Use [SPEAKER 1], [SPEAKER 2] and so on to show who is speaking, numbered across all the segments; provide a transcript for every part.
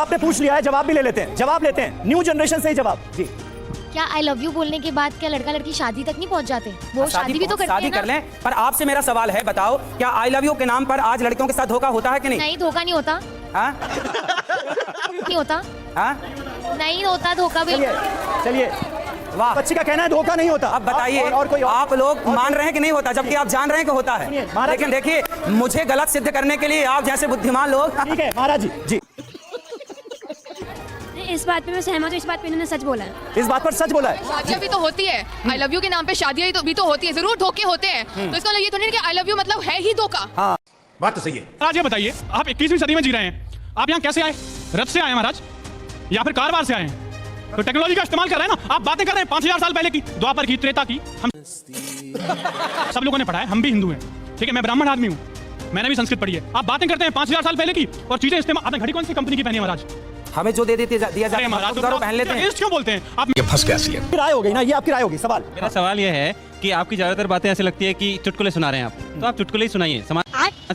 [SPEAKER 1] आपने पूछ लिया है, जवाब भी ले लेते हैं, जवाब लेते हैं, न्यू जनरेशन से ही जवाब। जी,
[SPEAKER 2] क्या आई लव यू बोलने के बाद क्या लड़का लड़की शादी तक नहीं पहुंच जाते? वो शादी भी तो करते
[SPEAKER 3] शादी
[SPEAKER 2] हैं ना?
[SPEAKER 3] कर लें, पर आपसे मेरा सवाल है, बताओ क्या आई लव यू के नाम पर आज लड़कियों के साथ धोखा होता है कि नहीं?
[SPEAKER 2] नहीं, धोखा नहीं होता।
[SPEAKER 3] हाँ?
[SPEAKER 2] नहीं होता।
[SPEAKER 3] हाँ?
[SPEAKER 2] नहीं होता धोखा भी।
[SPEAKER 1] चलिए,
[SPEAKER 3] वाह,
[SPEAKER 1] बच्ची का कहना है धोखा नहीं होता।
[SPEAKER 3] अब बताइए,
[SPEAKER 1] और कोई
[SPEAKER 3] आप लोग मान रहे हैं कि नहीं होता, जबकि आप जान रहे हैं कि होता है। लेकिन देखिए, मुझे गलत सिद्ध करने के लिए आप जैसे बुद्धिमान लोग।
[SPEAKER 1] ठीक है महाराज जी। जी,
[SPEAKER 4] इस बात पे मैं सहमत हूँ, इस बात पे इन्होंने सच बोला है।
[SPEAKER 1] इस बात पर सच बोला है।
[SPEAKER 5] शादियाँ भी तो होती है, आई लव यू के नाम पे शादियाँ भी तो होती है, जरूर धोखे होते हैं। तो इसका मतलब ये तो नहीं कि आई लव यू मतलब है ही धोखा।
[SPEAKER 1] हाँ,
[SPEAKER 6] बात तो सही है।
[SPEAKER 7] महाराज ये बताइए, आप 21वीं सदी में जी रहे हैं, आप यहाँ कैसे आए? रथ से आए महाराज या फिर कारवार से आए हैं? तो टेक्नोलॉजी का इस्तेमाल कर रहे हैं ना। आप बातें कर रहे हैं 5000 साल पहले की, द्वापर की, त्रेता की। हम सब लोगों ने पढ़ा है, हम भी हिंदू हैं, ठीक है, मैं ब्राह्मण आदमी हूँ, मैंने भी संस्कृत पढ़ी है। आप बातें करते हैं 5000 साल पहले की और चीजें इस्तेमाल। आपने घड़ी कौन सी कंपनी की पहनी है महाराज?
[SPEAKER 3] हमें जो दे देती दिया जाता है
[SPEAKER 7] महाराज
[SPEAKER 3] तो पहन लेते हैं।
[SPEAKER 7] क्यों बोलते हैं आप?
[SPEAKER 6] ये फंस गया सी है।
[SPEAKER 1] राय हो गई ना, ये आपकी राय होगी। सवाल
[SPEAKER 8] मेरा सवाल यह है कि आपकी ज्यादातर बातें ऐसे लगती है कि चुटकुले सुना रहे हैं आप, तो आप चुटकुले ही सुनाइए, समाज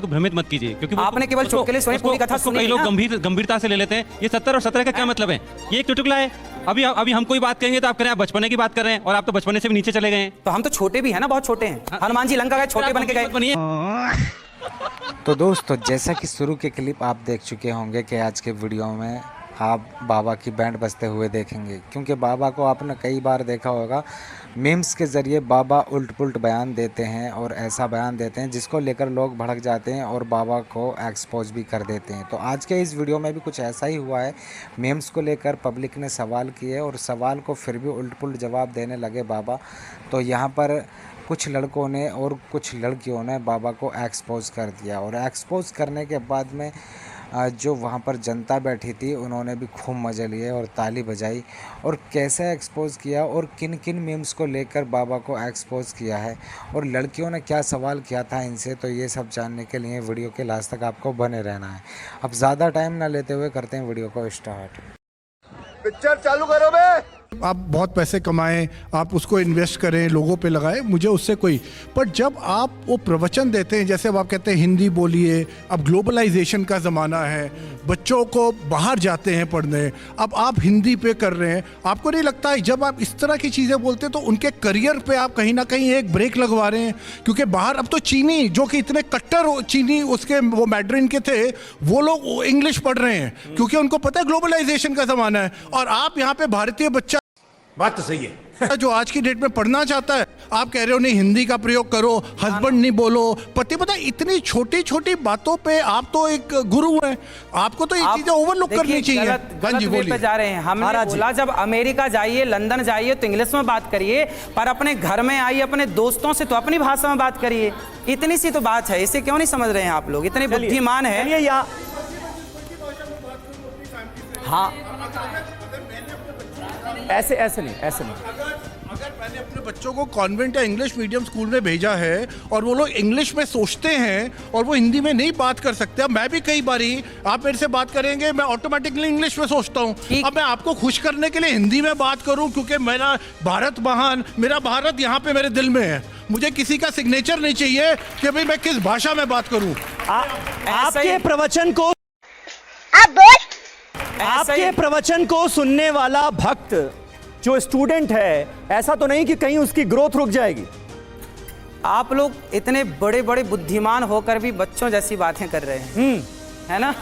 [SPEAKER 8] को भ्रमित मत कीजिए, क्योंकि
[SPEAKER 3] आपने केवल चुटकुले सुने, पूरी कथा सुनी
[SPEAKER 8] कई लोग
[SPEAKER 3] नहीं ना।
[SPEAKER 8] गंभीरता से ले लेते हैं। ये 70 और 17 का क्या मतलब है? ये एक चुटकुला है। अभी हम कोई बात कहेंगे तो आप कह रहे हैं आप बचपने की बात कर रहे हैं, और आप तो बचपने से भी नीचे चले गए हैं।
[SPEAKER 3] तो हम तो छोटे भी हैं ना, बहुत छोटे हैं। हनुमान जी लंका गए, छोटे बन के गए।
[SPEAKER 8] बनिए।
[SPEAKER 9] तो दोस्तों, जैसा कि शुरू के क्लिप आप देख चुके होंगे कि आज के वीडियो में आप बाबा की बैंड बजते हुए देखेंगे, क्योंकि बाबा को आपने कई बार देखा होगा, मीम्स के ज़रिए बाबा उल्ट पुल्ट बयान देते हैं और ऐसा बयान देते हैं जिसको लेकर लोग भड़क जाते हैं और बाबा को एक्सपोज भी कर देते हैं। तो आज के इस वीडियो में भी कुछ ऐसा ही हुआ है। मीम्स को लेकर पब्लिक ने सवाल किए और सवाल को फिर भी उल्ट पुल्ट जवाब देने लगे बाबा। तो यहाँ पर कुछ लड़कों ने और कुछ लड़कियों ने बाबा को एक्सपोज कर दिया, और एक्सपोज करने के बाद में जो वहाँ पर जनता बैठी थी उन्होंने भी खूब मज़े लिए और ताली बजाई। और कैसे एक्सपोज किया और किन किन मीम्स को लेकर बाबा को एक्सपोज किया है और लड़कियों ने क्या सवाल किया था इनसे, तो ये सब जानने के लिए वीडियो के लास्ट तक आपको बने रहना है। अब ज़्यादा टाइम ना लेते हुए करते हैं वीडियो को स्टार्ट।
[SPEAKER 6] पिक्चर चालू करो बे।
[SPEAKER 10] आप बहुत पैसे कमाएं, आप उसको इन्वेस्ट करें, लोगों पे लगाएं, मुझे उससे कोई। पर जब आप वो प्रवचन देते हैं, जैसे अब आप कहते हैं हिंदी बोलिए, अब ग्लोबलाइजेशन का ज़माना है, बच्चों को बाहर जाते हैं पढ़ने, अब आप हिंदी पे कर रहे हैं, आपको नहीं लगता है जब आप इस तरह की चीज़ें बोलते हैं तो उनके करियर पे आप कहीं ना कहीं एक ब्रेक लगवा रहे हैं? क्योंकि बाहर अब तो चीनी, जो कि इतने कट्टर चीनी उसके वो मैड्रिन के थे, वो लोग इंग्लिश पढ़ रहे हैं क्योंकि उनको पता है ग्लोबलाइजेशन का ज़माना है, और आप यहाँ पे भारतीय बच्चा
[SPEAKER 6] बात तो सही है।
[SPEAKER 10] जो आज की डेट में पढ़ना चाहता है, आप कह रहे हो नहीं हिंदी का प्रयोग करो, हस्बैंड नहीं बोलो, पति। पता इतनी छोटी छोटी बातों पे आप तो एक गुरु हैं, आपको तो ये चीजें ओवरलुक करनी चाहिए।
[SPEAKER 3] गलत वे पे जा रहे हैं। हमने बोला जब अमेरिका जाइए, लंदन जाइए तो इंग्लिश में बात करिए, पर अपने घर में आइए अपने दोस्तों से तो अपनी भाषा में बात करिए। इतनी सी तो बात है, इसे क्यों नहीं समझ रहे हैं आप लोग? इतने बुद्धिमान है। हाँ,
[SPEAKER 1] ऐसे नहीं, ऐसे नहीं।
[SPEAKER 10] अगर मैंने अपने बच्चों को कॉन्वेंट या इंग्लिश मीडियम स्कूल में भेजा है और वो लोग इंग्लिश में सोचते हैं और वो हिंदी में नहीं बात कर सकते, अब मैं भी कई बारी आप मेरे से बात करेंगे, मैं ऑटोमेटिकली इंग्लिश में सोचता हूँ। अब मैं आपको खुश करने के लिए हिंदी में बात करूँ क्योंकि मेरा भारत महान, मेरा भारत यहाँ पे मेरे दिल में है, मुझे किसी का सिग्नेचर नहीं चाहिए कि भाई मैं किस भाषा में बात करूँ।
[SPEAKER 1] आपके प्रवचन को आपके प्रवचन को सुनने वाला भक्त जो स्टूडेंट है, ऐसा तो नहीं कि कहीं उसकी ग्रोथ रुक जाएगी।
[SPEAKER 3] आप लोग इतने बड़े बड़े बुद्धिमान होकर भी बच्चों जैसी बातें कर रहे हैं, है ना?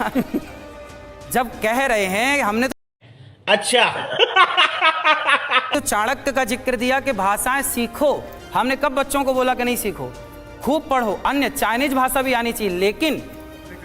[SPEAKER 3] जब कह रहे हैं हमने तो
[SPEAKER 6] अच्छा
[SPEAKER 3] तो चाणक्य का जिक्र दिया कि भाषाएं सीखो। हमने कब बच्चों को बोला कि नहीं सीखो? खूब पढ़ो, अन्य चाइनीज भाषा भी आनी चाहिए, लेकिन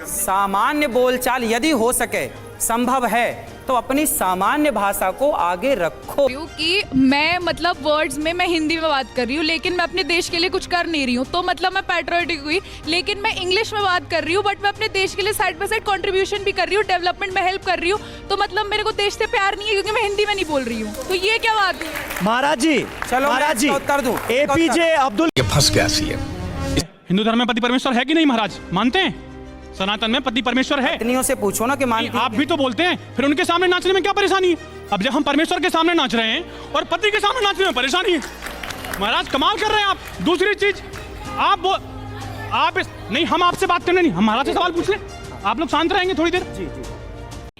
[SPEAKER 3] सामान्य बोलचाल यदि हो सके, संभव है तो अपनी सामान्य भाषा को आगे रखो।
[SPEAKER 5] कि मैं मतलब वर्ड्स में मैं हिंदी में बात कर रही हूँ, लेकिन मैं अपने देश के लिए कुछ कर नहीं रही हूँ, तो मतलब मैं पैट्रियोटिक हुई। लेकिन मैं इंग्लिश में बात कर रही हूँ, बट मैं अपने देश के लिए साइड बाय साइड कंट्रीब्यूशन भी कर रही हूँ, डेवलपमेंट में हेल्प कर रही हूँ, तो मतलब मेरे को देश से प्यार नहीं है क्योंकि मैं हिंदी में नहीं बोल रही हूँ। तो ये क्या बात है?
[SPEAKER 1] महाराज जी,
[SPEAKER 3] चलो
[SPEAKER 1] महाराज जी,
[SPEAKER 3] उत्तर दूं।
[SPEAKER 1] एपीजे अब्दुल।
[SPEAKER 6] ये फंस गया सी है।
[SPEAKER 7] हिंदू धर्म में पति परमेश्वर है कि नहीं महाराज? मानते हैं सनातन में पति परमेश्वर है?
[SPEAKER 3] पत्नियों से पूछो ना कि मानती।
[SPEAKER 7] आप भी तो बोलते हैं, फिर उनके सामने नाचने में क्या परेशानी है? अब जब हम परमेश्वर के सामने नाच रहे हैं और पति के सामने नाचने में परेशानी है, महाराज कमाल कर रहे हैं आप। दूसरी चीज नहीं, हम आपसे बात करने नहीं, हम महाराज से सवाल पूछ लें, आप लोग शांत रहेंगे थोड़ी देर।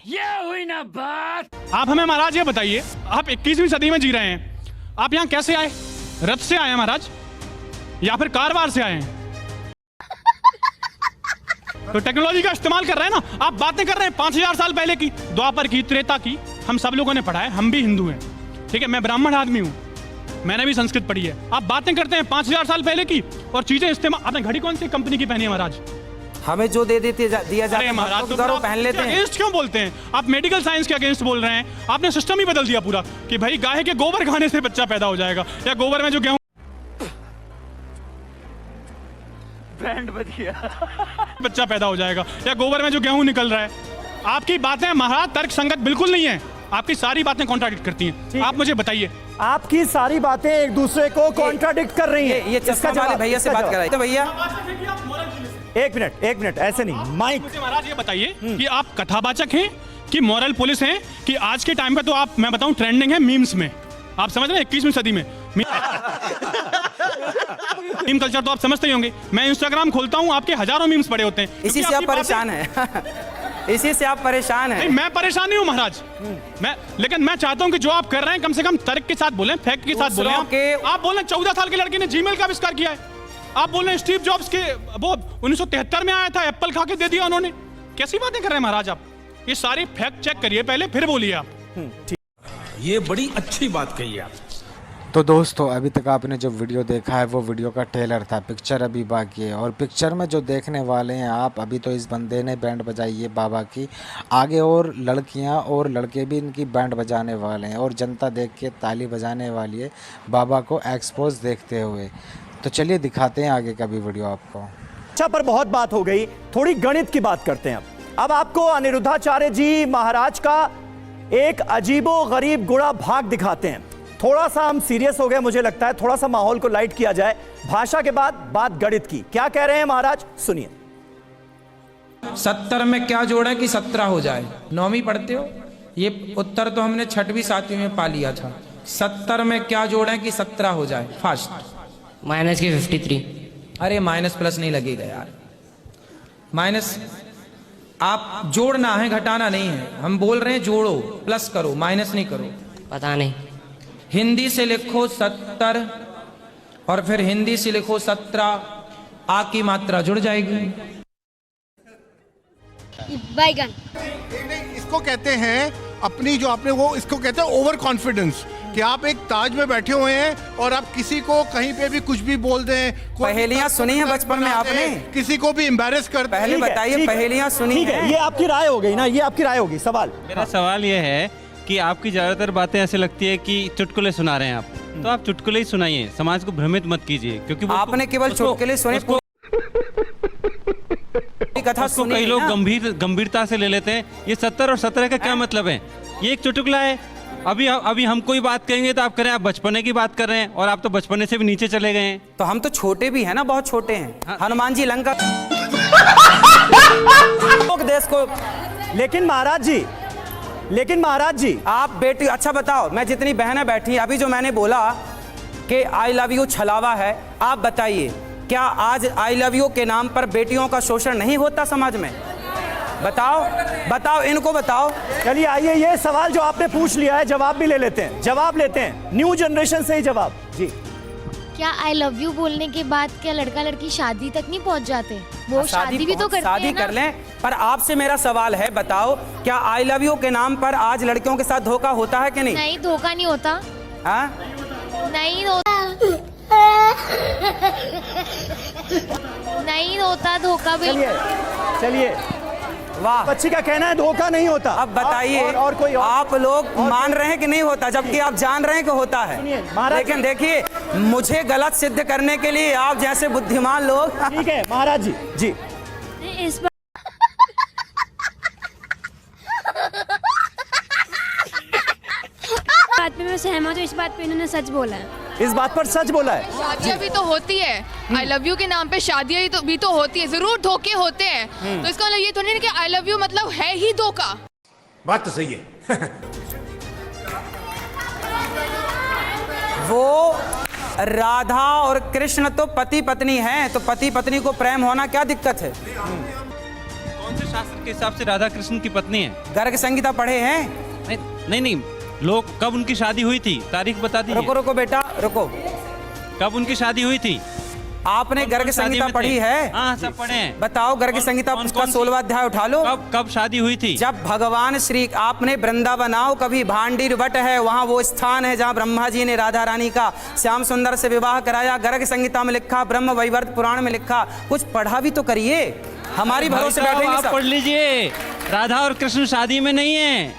[SPEAKER 7] आप हमें महाराज ये बताइए, आप 21वीं सदी में जी रहे हैं, आप यहाँ कैसे आए? रथ से आए हैं महाराज या फिर कारवार से आए हैं? तो टेक्नोलॉजी का इस्तेमाल कर रहे हैं ना। आप बातें कर रहे हैं 5000 साल पहले की, द्वापर की, त्रेता की। हम सब लोगों ने पढ़ा है, हम भी हिंदू हैं, ठीक है, मैं ब्राह्मण आदमी हूँ, मैंने भी संस्कृत पढ़ी है। आप बातें करते हैं 5000 साल पहले की और चीजें इस्तेमाल। आपने घड़ी कौन सी कंपनी की पहनी है महाराज?
[SPEAKER 3] हमें जो दिया जाता है
[SPEAKER 7] महाराज,
[SPEAKER 3] तो करो, पहन लेते हैं।
[SPEAKER 7] अगेंस्ट क्यों बोलते हैं आप? मेडिकल साइंस के अगेंस्ट बोल रहे हैं। आपने सिस्टम ही बदल दिया पूरा कि भाई गाय के गोबर खाने से बच्चा पैदा हो जाएगा, या गोबर में जो गेहूं बैंड बज गया बच्चा पैदा हो जाएगा, या गोबर में जो गेहूं निकल रहा है। आपकी बातें महाराज तर्क संगत बिल्कुल नहीं है, आपकी सारी बातें कॉन्ट्राडिक्ट करती हैं। आप मुझे बताइए,
[SPEAKER 1] आपकी सारी बातें एक दूसरे को कॉन्ट्राडिक्ट कर रही हैं।
[SPEAKER 3] ये चश्मा वाले भैया से बात कराइए। तो भैया
[SPEAKER 1] एक मिनट, ऐसे नहीं, माइक।
[SPEAKER 7] महाराज ये बताइए कि आप कथावाचक हैं कि मॉरल पुलिस हैं, कि आज के टाइम पे तो आप, मैं बताऊं, ट्रेंडिंग है मीम्स में। आप समझ रहे हैं 21वीं सदी में मीम कल्चर तो आप समझते ही होंगे। मैं इंस्टाग्राम खोलता हूं, आपके हजारों मीम्स पड़े होते हैं।
[SPEAKER 3] इसी से आप परेशान हैं इसी से आप परेशान हैं।
[SPEAKER 7] नहीं, मैं परेशान नहीं हूं महाराज, लेकिन मैं चाहता हूं कि जो आप कर रहे हैं कम से कम तर्क के साथ बोलें, फैक्ट के साथ बोलें। आप बोल रहे हैं 14 साल के लड़के ने जीमेल का आविष्कार किया है। आप बोल रहे हैं स्टीव जॉब्स के वो 1973 में आया था, एप्पल खा के दे दिया उन्होंने। कैसी बातें कर रहे हैं महाराज आप? ये सारे फैक्ट चेक करिए पहले, फिर बोलिए आप।
[SPEAKER 6] ये बड़ी अच्छी बात कही आप।
[SPEAKER 9] तो दोस्तों अभी तक आपने जो वीडियो देखा है वो वीडियो का ट्रेलर था, पिक्चर अभी बाकी है। और पिक्चर में जो देखने वाले हैं आप, अभी तो इस बंदे ने बैंड बजाई है बाबा की, आगे और लड़कियां और लड़के भी इनकी बैंड बजाने वाले हैं और जनता देख के ताली बजाने वाली है बाबा को एक्सपोज देखते हुए। तो चलिए दिखाते हैं आगे का भी वीडियो आपको।
[SPEAKER 1] अच्छा, पर बहुत बात हो गई, थोड़ी गणित की बात करते हैं। अब आपको अनिरुद्धाचार्य जी महाराज का एक अजीबो गरीब गुणा भाग दिखाते हैं। थोड़ा सा हम सीरियस हो गए, मुझे लगता है थोड़ा सा माहौल को लाइट किया जाए। भाषा के बाद बात गणित की। क्या कह रहे हैं महाराज, सुनिए।
[SPEAKER 11] 70 में क्या जोड़ा कि 17 हो जाए? 9वीं पढ़ते हो? ये उत्तर तो हमने 6वीं 7वीं में पा लिया था। 70 में क्या जोड़े कि 17 हो जाए? फास्ट।
[SPEAKER 12] माइनस की 53।
[SPEAKER 11] अरे माइनस प्लस नहीं लगेगा यार, माइनस आप जोड़ना है, घटाना नहीं है। हम बोल रहे हैं जोड़ो, प्लस करो, माइनस नहीं करो।
[SPEAKER 12] पता नहीं।
[SPEAKER 11] हिंदी से लिखो 70 और फिर हिंदी से लिखो 17, आ की मात्रा जुड़ जाएगी।
[SPEAKER 4] बैगन।
[SPEAKER 10] इसको कहते हैं अपनी, जो आपने वो, इसको कहते हैं ओवर कॉन्फिडेंस, कि आप एक ताज में बैठे हुए हैं और आप किसी को कहीं पे भी कुछ भी बोल दें।
[SPEAKER 3] पहेलियां सुनी हैं बचपन में आपने?
[SPEAKER 10] किसी को भी एम्बैरेस कर,
[SPEAKER 3] पहले बताइए, पहेलियां सुनी हैं?
[SPEAKER 1] ये आपकी राय हो गई ना, ये आपकी राय होगी। सवाल,
[SPEAKER 8] मेरा सवाल ये है कि आपकी ज्यादातर बातें ऐसे लगती है कि चुटकुले सुना रहे हैं आप, तो आप चुटकुले ही सुनाइए, समाज को भ्रमित मत कीजिए, क्योंकि
[SPEAKER 3] आपने केवल चुटकुले सुने, कथा सुनी।
[SPEAKER 8] कई लोग गंभीरता से ले लेते हैं। ये 70 और 17 का क्या मतलब है? ये एक चुटकुला है। अभी हम कोई बात कहेंगे तो आप कह रहे हैं आप बचपने की बात कर रहे हैं, और आप तो बचपने से भी नीचे चले गए हैं।
[SPEAKER 3] तो हम तो छोटे भी हैं ना, बहुत छोटे हैं। हनुमान जी लंका देश को।
[SPEAKER 1] लेकिन महाराज जी
[SPEAKER 3] आप बेटी, अच्छा बताओ, मैं जितनी बहनें बैठी, अभी जो मैंने बोला कि आई लव यू छलावा है, आप बताइए क्या आज आई लव यू के नाम पर बेटियों का शोषण नहीं होता समाज में? बताओ, इनको बताओ।
[SPEAKER 1] चलिए आइए, ये सवाल जो आपने पूछ लिया है जवाब भी ले लेते हैं, जवाब लेते हैं न्यू जनरेशन से ही जवाब। जी,
[SPEAKER 2] क्या आई लव यू बोलने के बाद क्या लड़का लड़की शादी तक नहीं पहुंच जाते? वो शादी भी तो करते हैं ना।
[SPEAKER 3] शादी कर लें, पर आपसे मेरा सवाल है, बताओ क्या आई लव यू के नाम पर आज लड़कियों के साथ धोखा होता है कि नहीं?
[SPEAKER 2] नहीं, धोखा नहीं होता।
[SPEAKER 3] हाँ?
[SPEAKER 2] नहीं होता नहीं होता धोखा भी।
[SPEAKER 1] चलिए,
[SPEAKER 3] वाह,
[SPEAKER 1] बच्ची का कहना है धोखा नहीं होता।
[SPEAKER 3] अब बताइए,
[SPEAKER 1] और कोई और?
[SPEAKER 3] आप लोग मान रहे हैं कि नहीं होता, जबकि आप जान रहे हैं कि होता है। लेकिन देखिए, मुझे गलत सिद्ध करने के लिए आप जैसे बुद्धिमान लोग।
[SPEAKER 1] ठीक है महाराज जी, जी
[SPEAKER 4] इस बात पे मैं सहमत हूँ। इस बात पे इन्होंने सच बोला है।
[SPEAKER 1] इस बात पर सच बोला है।
[SPEAKER 5] शादियाँ भी तो होती है, आई लव यू के नाम पे शादियाँ भी तो होती है, जरूर धोखे होते हैं। तो इसका मतलब ये थोड़ी ना कि आई लव यू मतलब है ही धोखा।
[SPEAKER 6] बात तो सही है।
[SPEAKER 3] वो राधा और कृष्ण तो पति पत्नी हैं, तो पति पत्नी को प्रेम होना क्या दिक्कत है?
[SPEAKER 8] कौन से शास्त्र के हिसाब से राधा कृष्ण की पत्नी है?
[SPEAKER 3] गर्ग संहिता पढ़े हैं?
[SPEAKER 8] नहीं, लोग कब उनकी शादी हुई थी, तारीख बता दीजिए।
[SPEAKER 3] रुको रुको बेटा रुको,
[SPEAKER 8] कब उनकी शादी हुई थी?
[SPEAKER 3] आपने गर्ग संहिता पढ़ी है?
[SPEAKER 8] हाँ, सब पढ़े हैं।
[SPEAKER 3] बताओ गर्ग संहिता उसका 16वां अध्याय उठा लो।
[SPEAKER 8] कब शादी हुई थी?
[SPEAKER 3] जब भगवान श्री, आपने वृंदावन आओ कभी, भांडीर वट है वहाँ वो स्थान है जहाँ ब्रह्मा जी ने राधा रानी का श्याम सुंदर से विवाह कराया। गर्ग संहिता में लिखा, ब्रह्म वैवर्त पुराण में लिखा, कुछ पढ़ा भी तो करिए। हमारी भरोसे बैठेंगे
[SPEAKER 8] आप
[SPEAKER 3] सब।
[SPEAKER 8] पढ़ लीजिए, राधा और कृष्ण शादी में नहीं है।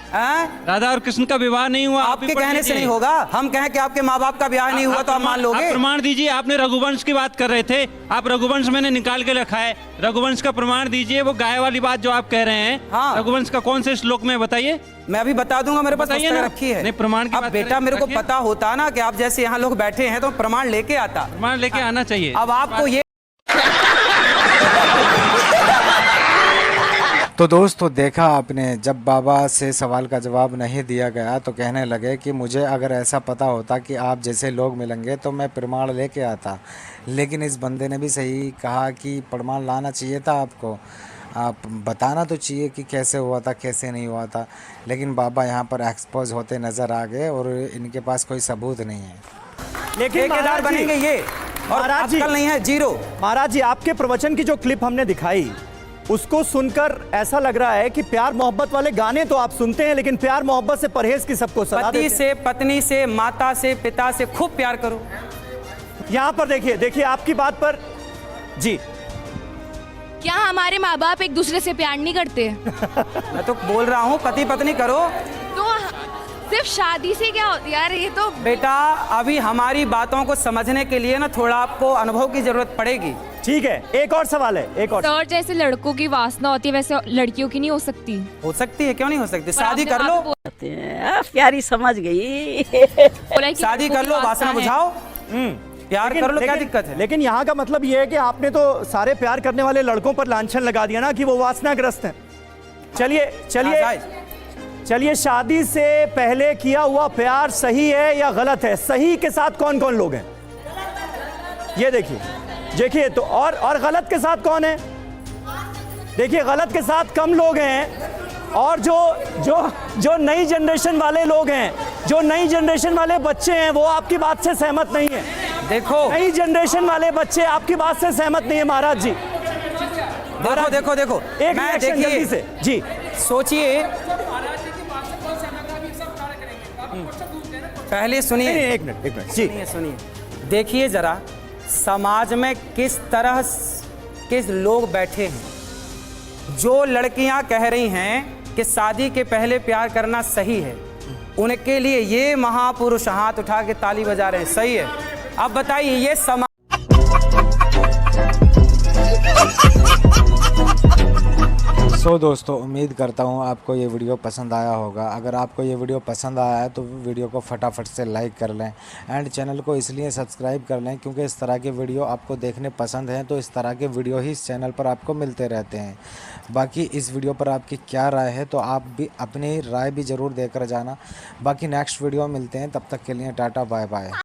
[SPEAKER 8] राधा और कृष्ण का विवाह नहीं हुआ।
[SPEAKER 3] आपके कहने से नहीं होगा, हम कहें कि आपके माँ बाप का ब्याह नहीं हुआ तो आप मान लोगे?
[SPEAKER 8] प्रमाण दीजिए। आपने रघुवंश की बात कर रहे थे, आप रघुवंश मैंने निकाल के रखा है, रघुवंश का प्रमाण दीजिए। वो गाय वाली बात जो आप कह रहे हैं,
[SPEAKER 3] हाँ।
[SPEAKER 8] रघुवंश का कौन से श्लोक में बताइए?
[SPEAKER 3] मैं अभी बता दूंगा, मेरे पास पुस्तक रखी है।
[SPEAKER 8] नहीं, प्रमाण की
[SPEAKER 3] अब
[SPEAKER 8] बात
[SPEAKER 3] बेटा मेरे को
[SPEAKER 8] रखिए।
[SPEAKER 3] पता होता ना कि आप जैसे यहाँ लोग बैठे हैं तो प्रमाण लेके आता।
[SPEAKER 8] प्रमाण लेके आना चाहिए।
[SPEAKER 3] अब आपको ये
[SPEAKER 9] तो दोस्तों देखा आपने, जब बाबा से सवाल का जवाब नहीं दिया गया तो कहने लगे कि मुझे अगर ऐसा पता होता कि आप जैसे लोग मिलेंगे तो मैं प्रमाण लेके आता। लेकिन इस बंदे ने भी सही कहा कि प्रमाण लाना चाहिए था आपको, आप बताना तो चाहिए कि कैसे हुआ था कैसे नहीं हुआ था। लेकिन बाबा यहाँ पर एक्सपोज होते नज़र आ गए और इनके पास कोई सबूत नहीं है।
[SPEAKER 1] लेकिन
[SPEAKER 3] ठेकेदार बनेंगे ये, और
[SPEAKER 1] महाराज जी
[SPEAKER 3] अक्ल नहीं है, जीरो।
[SPEAKER 1] महाराज जी, आपके प्रवचन की जो क्लिप हमने दिखाई उसको सुनकर ऐसा लग रहा है कि प्यार मोहब्बत वाले गाने तो आप सुनते हैं, लेकिन प्यार मोहब्बत से परहेज की सबको सलाह देते हैं।
[SPEAKER 3] पति से, पत्नी से, माता से, पिता से खूब प्यार करो।
[SPEAKER 1] यहाँ पर देखिए आपकी बात पर जी।
[SPEAKER 5] क्या हमारे माँ बाप एक दूसरे से प्यार नहीं करते?
[SPEAKER 3] मैं तो बोल रहा हूँ पति पत्नी करो।
[SPEAKER 5] तो सिर्फ शादी से क्या होती है यार? ये तो
[SPEAKER 3] बेटा अभी हमारी बातों को समझने के लिए ना थोड़ा आपको अनुभव की जरूरत पड़ेगी।
[SPEAKER 1] ठीक है, एक और सवाल है, एक और।
[SPEAKER 5] सर, जैसे लड़कों की वासना होती है वैसे लड़कियों की नहीं हो सकती?
[SPEAKER 3] हो सकती है, क्यों नहीं हो सकती? शादी कर लो।
[SPEAKER 13] प्यारी समझ गई।
[SPEAKER 3] शादी कर लो, वासना बुझाओ, प्यार कर लो, क्या दिक्कत है?
[SPEAKER 1] लेकिन यहाँ का मतलब ये है कि आपने तो सारे प्यार करने वाले लड़कों पर लांछन लगा दिया ना कि वो वासनाग्रस्त हैं। चलिए, शादी से पहले किया हुआ प्यार सही है या गलत है? सही के साथ कौन कौन लोग हैं ये देखिए तो, और गलत के साथ कौन है? देखिए, गलत के साथ कम लोग हैं, और जो नई जनरेशन वाले लोग हैं, जो नई जनरेशन वाले बच्चे हैं, वो आपकी बात से सहमत नहीं है।
[SPEAKER 3] देखो,
[SPEAKER 1] नई जनरेशन वाले बच्चे आपकी बात से सहमत नहीं है महाराज जी।
[SPEAKER 3] देखो
[SPEAKER 1] एक
[SPEAKER 3] मैं
[SPEAKER 1] जल्दी से जी
[SPEAKER 3] सोचिए, पहले सुनिए।
[SPEAKER 1] एक मिनट जी,
[SPEAKER 3] सुनिए, देखिए जरा समाज में किस तरह के लोग बैठे हैं। जो लड़कियां कह रही हैं कि शादी के पहले प्यार करना सही है, उनके लिए ये महापुरुष हाथ उठा के ताली बजा रहे हैं, सही है। अब बताइए ये समाज
[SPEAKER 9] दोस्तों उम्मीद करता हूँ आपको ये वीडियो पसंद आया होगा। अगर आपको ये वीडियो पसंद आया है तो वीडियो को फटाफट से लाइक कर लें, एंड चैनल को इसलिए सब्सक्राइब कर लें क्योंकि इस तरह के वीडियो आपको देखने पसंद हैं, तो इस तरह के वीडियो ही इस चैनल पर आपको मिलते रहते हैं। बाकी इस वीडियो पर आपकी क्या राय है तो आप भी अपनी राय भी ज़रूर देकर जाना। बाकी नेक्स्ट वीडियो मिलते हैं, तब तक के लिए टाटा बाय बाय।